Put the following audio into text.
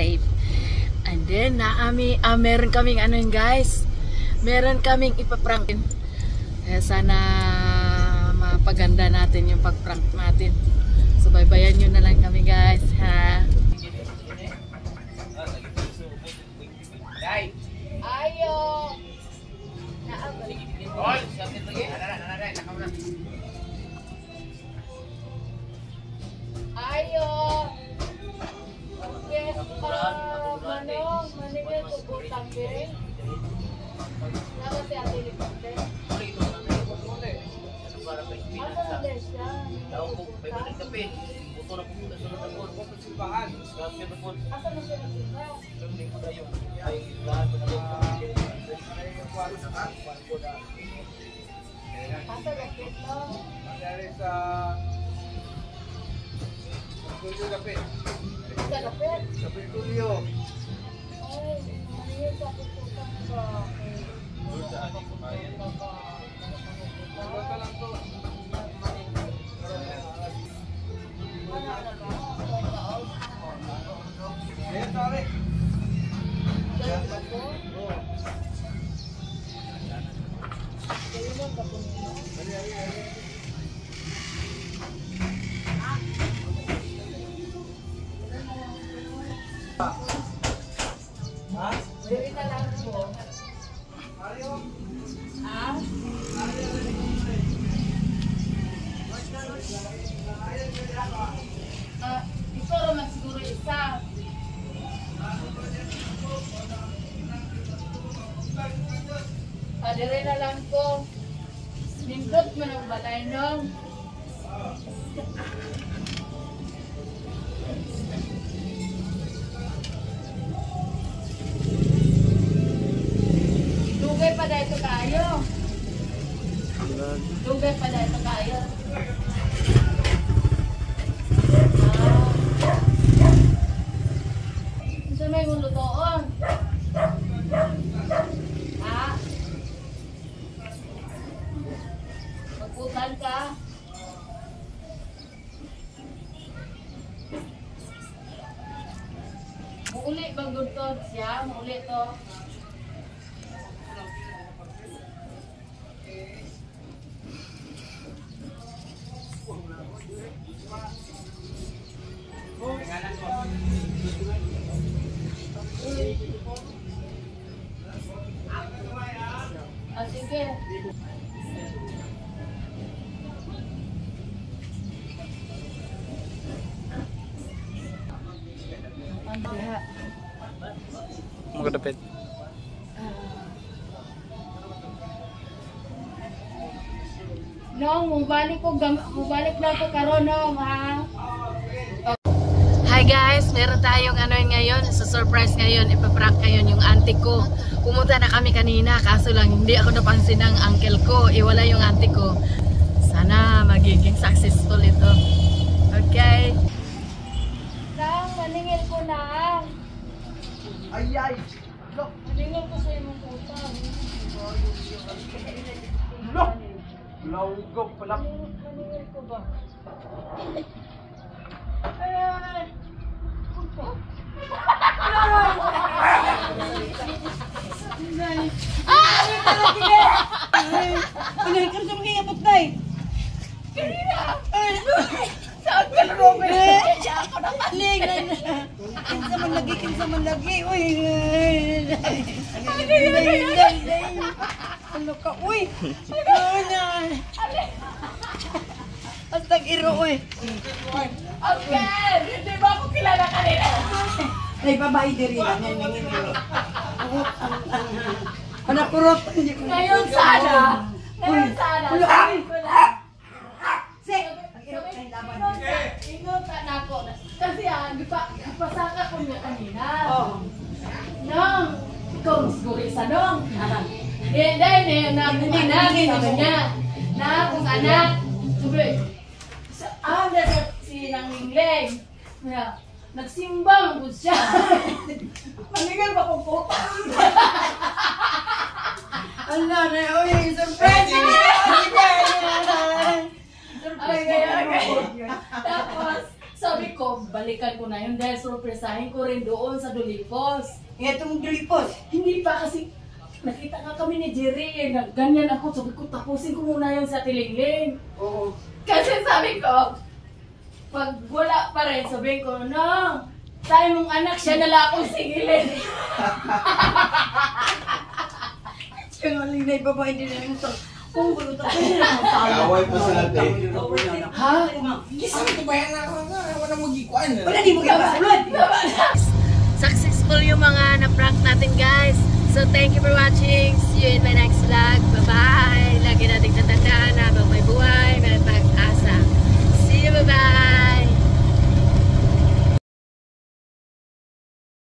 safe. And then, meron kaming ano yun guys. Meron kaming ipaprank. Kaya sana mapaganda natin yung pagprank natin. So, baybayan nyo na lang kami guys, ha? Ayo! Ayo! Yes, manong, manigay ko po tangge. Naka si Ate Lipote. Asa na din siya? Asa na siya nagsimba? Asa lapit no? Tulio lapit. Asa lapit? Lapit tulio. Ay, manigay sa pagputang ba? Basta lang to. Ayan, sorry. Diri na lang po. Ito naman siguro isa. Diri na lang ko. Nindot mo ng balay nung. Dugay pa dahil ito kayo. Dugay pa dahil ito kayo. Isa may mulutoon. Ha? Magputan ka. Muuli bang gudtod siya? Muuli to. Sige. Magdapit. No, mubalik na ko karon no, ha. Hi guys, meron tayong ano ngayon, sa surprise ngayon, ipaprank ngayon yung auntie ko. Pumunta na kami kanina, kaso lang hindi ako napansin ng uncle ko, iwala yung auntie ko. Sana magiging successful ito. Okay. Nang, maningil ko na. Ay! Look! Maningil ko sa imong utang. Look! Laugog pala. Maningil ko ba? Ay! Pinay ka sa mga patay. Kanina! Saan ka na Robert? Siya ako nakaling! Kinsa man lagi. Uy! Ano ka? Uy! Ano na? Ang tag-iro, uy! Okay! Hindi ba ako kilala kanina? Ay, babae diri lang. Anak kurot. Ngayon sana! Ngayon sana! Sabi ko na! Inutan ako. Kasi ipasaka ko niya kanina. Nong! Ikaw siguro isa nong! Hindi, nabinagin naman niya. Na kung anak. Sabi, si Nang Lingleng. Nagsimbang ko siya. Manigal ba kong puta? Ala na, uy! Surprise! Okay. Tapos, sabi ko, balik balikan ko na yun dahil surpresahin ko rin doon sa Dulipos. Itong dulipos. Hindi pa kasi nakita nga kami ni Jerry eh, ganyan ako, sabi ko tapusin ko muna yun sa Tilingling. Oo. Kasi sabi ko, pag wala pa rin, sabihin ko, no, tayo mong anak, siya nala akong singilin. Siya nga lang na babae din na yung kung gulo tayo. Kaway pa sila, te. Ha? Sabi ko ba yan ako nga? Wala magikuan. Wala di mo kapasulod. Successful yung mga na-prank natin guys. So thank you for watching. See you in my next vlog. Bye-bye. Lagi nating tatandaan na habang may buhay, may pag-asa. See you, bye-bye.